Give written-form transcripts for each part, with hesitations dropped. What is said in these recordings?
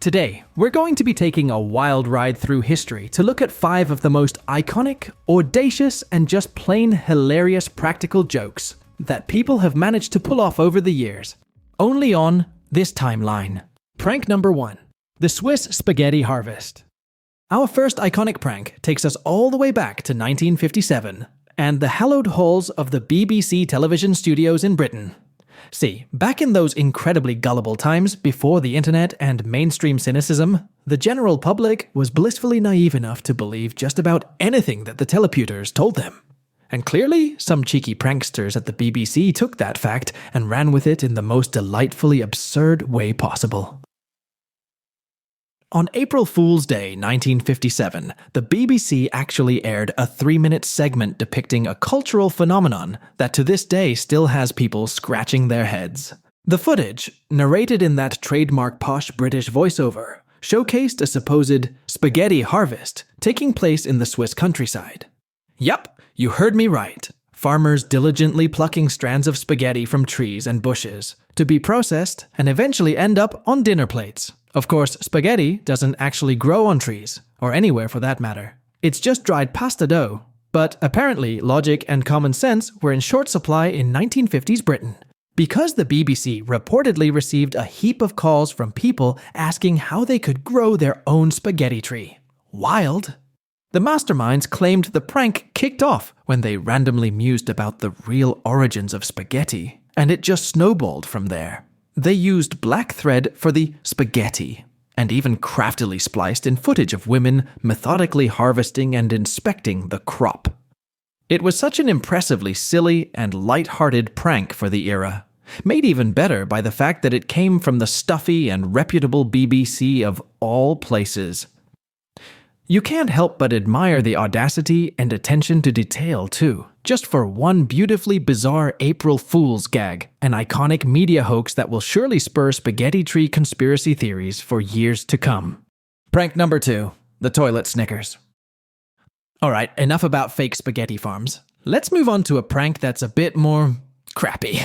Today, we're going to be taking a wild ride through history to look at 5 of the most iconic, audacious, and just plain hilarious practical jokes that people have managed to pull off over the years, only on this timeline. Prank number 1. The Swiss Spaghetti Harvest. Our first iconic prank takes us all the way back to 1957 and the hallowed halls of the BBC television studios in Britain. See, back in those incredibly gullible times before the internet and mainstream cynicism, the general public was blissfully naive enough to believe just about anything that the teleputers told them. And clearly, some cheeky pranksters at the BBC took that fact and ran with it in the most delightfully absurd way possible. On April Fool's Day 1957, the BBC actually aired a 3-minute segment depicting a cultural phenomenon that to this day still has people scratching their heads. The footage, narrated in that trademark posh British voiceover, showcased a supposed spaghetti harvest taking place in the Swiss countryside. Yup, you heard me right. Farmers diligently plucking strands of spaghetti from trees and bushes to be processed and eventually end up on dinner plates. Of course, spaghetti doesn't actually grow on trees, or anywhere for that matter. It's just dried pasta dough. But apparently, logic and common sense were in short supply in 1950s Britain, because the BBC reportedly received a heap of calls from people asking how they could grow their own spaghetti tree. Wild! The masterminds claimed the prank kicked off when they randomly mused about the real origins of spaghetti, and it just snowballed from there. They used black thread for the spaghetti, and even craftily spliced in footage of women methodically harvesting and inspecting the crop. It was such an impressively silly and light-hearted prank for the era, made even better by the fact that it came from the stuffy and reputable BBC of all places. You can't help but admire the audacity and attention to detail, too, just for one beautifully bizarre April Fool's gag, an iconic media hoax that will surely spur spaghetti tree conspiracy theories for years to come. Prank number 2. The Toilet Snickers. Alright, enough about fake spaghetti farms. Let's move on to a prank that's a bit more crappy.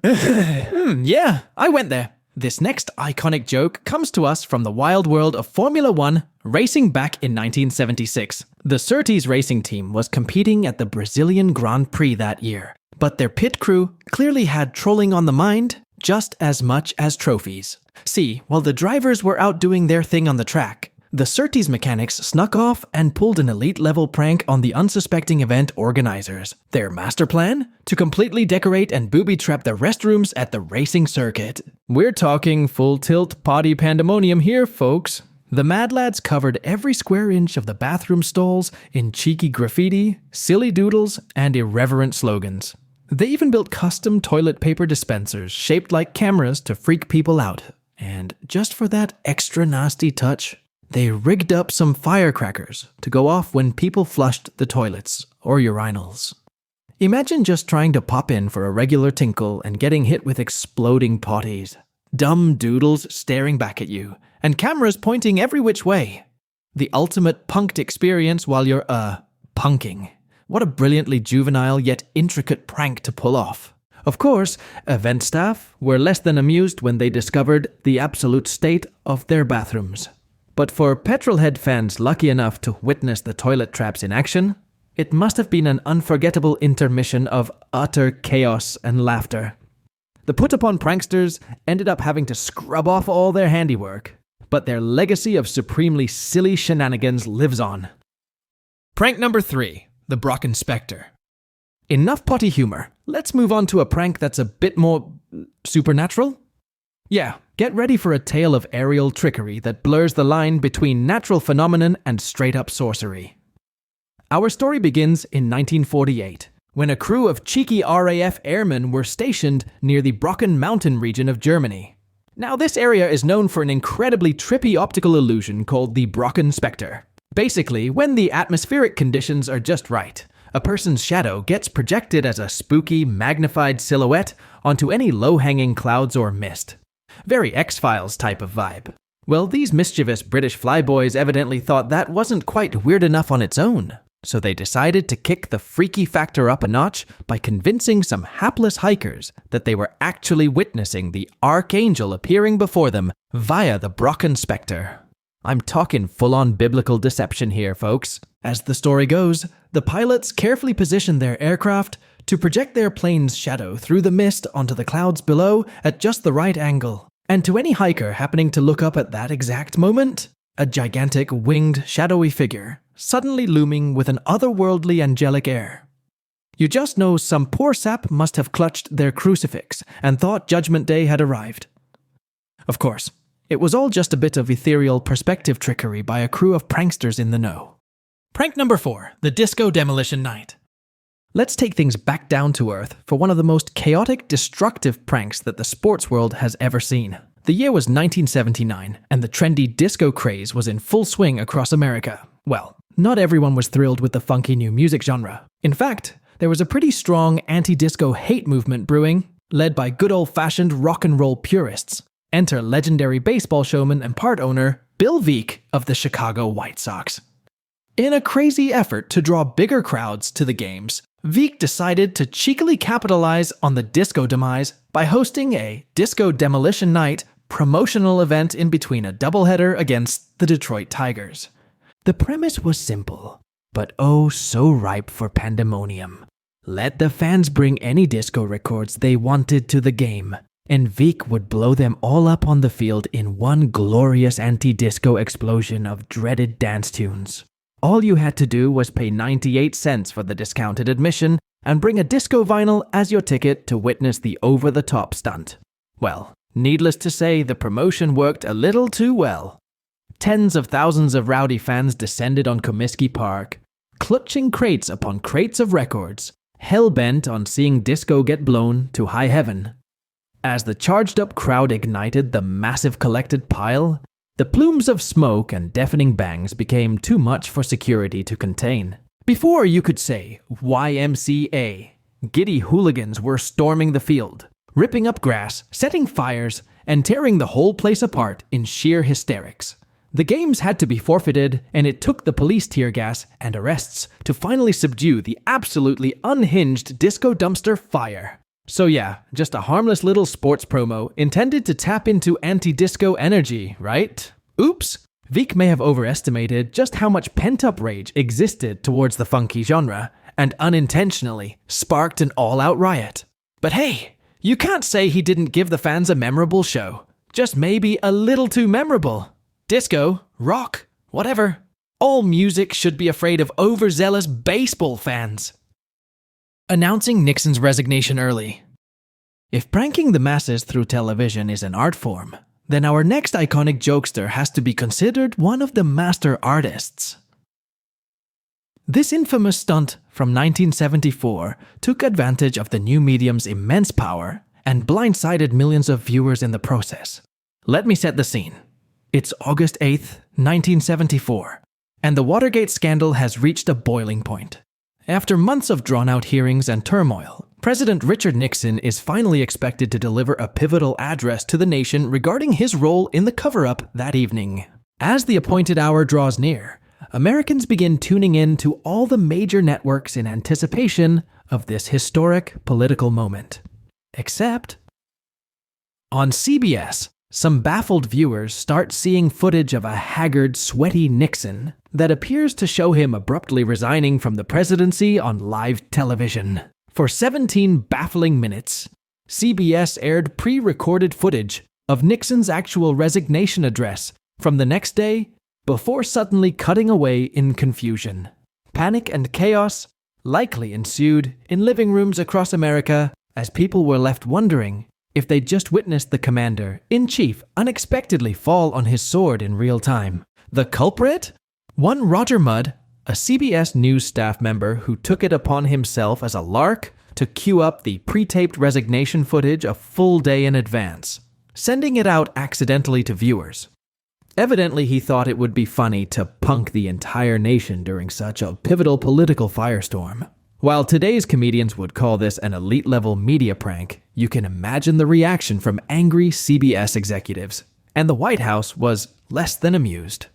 Yeah, I went there. This next iconic joke comes to us from the wild world of Formula 1 racing back in 1976. The Surtees racing team was competing at the Brazilian Grand Prix that year, but their pit crew clearly had trolling on the mind just as much as trophies. See, while the drivers were out doing their thing on the track, the Surtees mechanics snuck off and pulled an elite-level prank on the unsuspecting event organizers. Their master plan? To completely decorate and booby-trap the restrooms at the racing circuit. We're talking full-tilt potty pandemonium here, folks. The Mad Lads covered every square inch of the bathroom stalls in cheeky graffiti, silly doodles, and irreverent slogans. They even built custom toilet paper dispensers shaped like cameras to freak people out. And just for that extra nasty touch, they rigged up some firecrackers to go off when people flushed the toilets or urinals. Imagine just trying to pop in for a regular tinkle and getting hit with exploding potties. Dumb doodles staring back at you, and cameras pointing every which way. The ultimate punked experience while you're, punking. What a brilliantly juvenile yet intricate prank to pull off. Of course, event staff were less than amused when they discovered the absolute state of their bathrooms. But for petrolhead fans lucky enough to witness the toilet traps in action, it must have been an unforgettable intermission of utter chaos and laughter. The put-upon pranksters ended up having to scrub off all their handiwork, but their legacy of supremely silly shenanigans lives on. Prank number 3. The Brocken Spectre. Enough potty humor. Let's move on to a prank that's a bit more supernatural. Yeah, get ready for a tale of aerial trickery that blurs the line between natural phenomenon and straight-up sorcery. Our story begins in 1948, when a crew of cheeky RAF airmen were stationed near the Brocken mountain region of Germany. Now, this area is known for an incredibly trippy optical illusion called the Brocken Spectre. Basically, when the atmospheric conditions are just right, a person's shadow gets projected as a spooky, magnified silhouette onto any low-hanging clouds or mist. Very X-Files type of vibe. Well, these mischievous British flyboys evidently thought that wasn't quite weird enough on its own. So they decided to kick the freaky factor up a notch by convincing some hapless hikers that they were actually witnessing the archangel appearing before them via the Brocken Spectre. I'm talking full-on biblical deception here, folks. As the story goes, the pilots carefully positioned their aircraft to project their plane's shadow through the mist onto the clouds below at just the right angle. And to any hiker happening to look up at that exact moment, a gigantic, winged, shadowy figure, suddenly looming with an otherworldly angelic air. You just know some poor sap must have clutched their crucifix and thought Judgment Day had arrived. Of course, it was all just a bit of ethereal perspective trickery by a crew of pranksters in the know. Prank number 4, the Disco Demolition Night. Let's take things back down to earth for one of the most chaotic, destructive pranks that the sports world has ever seen. The year was 1979, and the trendy disco craze was in full swing across America. Well, not everyone was thrilled with the funky new music genre. In fact, there was a pretty strong anti-disco hate movement brewing, led by good old-fashioned rock and roll purists. Enter legendary baseball showman and part owner Bill Veeck of the Chicago White Sox. In a crazy effort to draw bigger crowds to the games, Veeck decided to cheekily capitalize on the disco demise by hosting a Disco Demolition Night promotional event in between a doubleheader against the Detroit Tigers. The premise was simple, but oh so ripe for pandemonium. Let the fans bring any disco records they wanted to the game, and Veeck would blow them all up on the field in one glorious anti-disco explosion of dreaded dance tunes. All you had to do was pay 98 cents for the discounted admission and bring a disco vinyl as your ticket to witness the over-the-top stunt. Well, needless to say, the promotion worked a little too well. Tens of thousands of rowdy fans descended on Comiskey Park, clutching crates upon crates of records, hell-bent on seeing disco get blown to high heaven. As the charged-up crowd ignited the massive collected pile, the plumes of smoke and deafening bangs became too much for security to contain. Before you could say YMCA, giddy hooligans were storming the field, ripping up grass, setting fires, and tearing the whole place apart in sheer hysterics. The games had to be forfeited, and it took the police tear gas and arrests to finally subdue the absolutely unhinged disco dumpster fire. So yeah, just a harmless little sports promo intended to tap into anti-disco energy, right? Oops! Veeck may have overestimated just how much pent-up rage existed towards the funky genre, and unintentionally sparked an all-out riot. But hey, you can't say he didn't give the fans a memorable show. Just maybe a little too memorable. Disco, rock, whatever. All music should be afraid of overzealous baseball fans. Announcing Nixon's resignation early. If pranking the masses through television is an art form, then our next iconic jokester has to be considered one of the master artists. This infamous stunt from 1974 took advantage of the new medium's immense power and blindsided millions of viewers in the process. Let me set the scene. It's August 8th, 1974, and the Watergate scandal has reached a boiling point. After months of drawn-out hearings and turmoil, President Richard Nixon is finally expected to deliver a pivotal address to the nation regarding his role in the cover-up that evening. As the appointed hour draws near, Americans begin tuning in to all the major networks in anticipation of this historic political moment. Except, on CBS, some baffled viewers start seeing footage of a haggard, sweaty Nixon that appears to show him abruptly resigning from the presidency on live television. For 17 baffling minutes, CBS aired pre-recorded footage of Nixon's actual resignation address from the next day before suddenly cutting away in confusion. Panic and chaos likely ensued in living rooms across America as people were left wondering if they'd just witnessed the commander-in-chief unexpectedly fall on his sword in real time. The culprit? One Roger Mudd, a CBS News staff member who took it upon himself as a lark to cue up the pre-taped resignation footage a full day in advance, sending it out accidentally to viewers. Evidently, he thought it would be funny to punk the entire nation during such a pivotal political firestorm. While today's comedians would call this an elite-level media prank, you can imagine the reaction from angry CBS executives, and the White House was less than amused.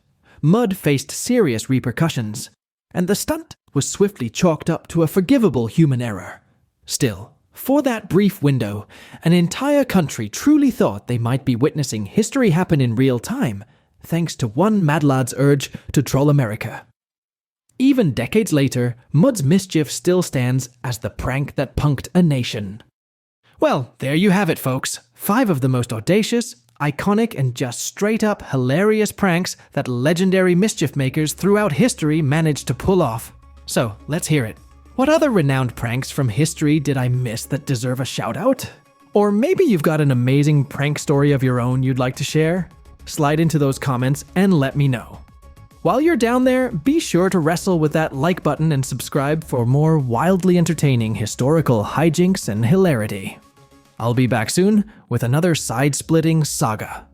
Mudd faced serious repercussions, and the stunt was swiftly chalked up to a forgivable human error. Still, for that brief window, an entire country truly thought they might be witnessing history happen in real time, thanks to one mad lad's urge to troll America. Even decades later, Mudd's mischief still stands as the prank that punked a nation. Well, there you have it, folks. 5 of the most audacious, iconic, and just straight-up hilarious pranks that legendary mischief makers throughout history managed to pull off. So, let's hear it. What other renowned pranks from history did I miss that deserve a shout-out? Or maybe you've got an amazing prank story of your own you'd like to share? Slide into those comments and let me know. While you're down there, be sure to wrestle with that like button and subscribe for more wildly entertaining historical hijinks and hilarity. I'll be back soon with another side-splitting saga.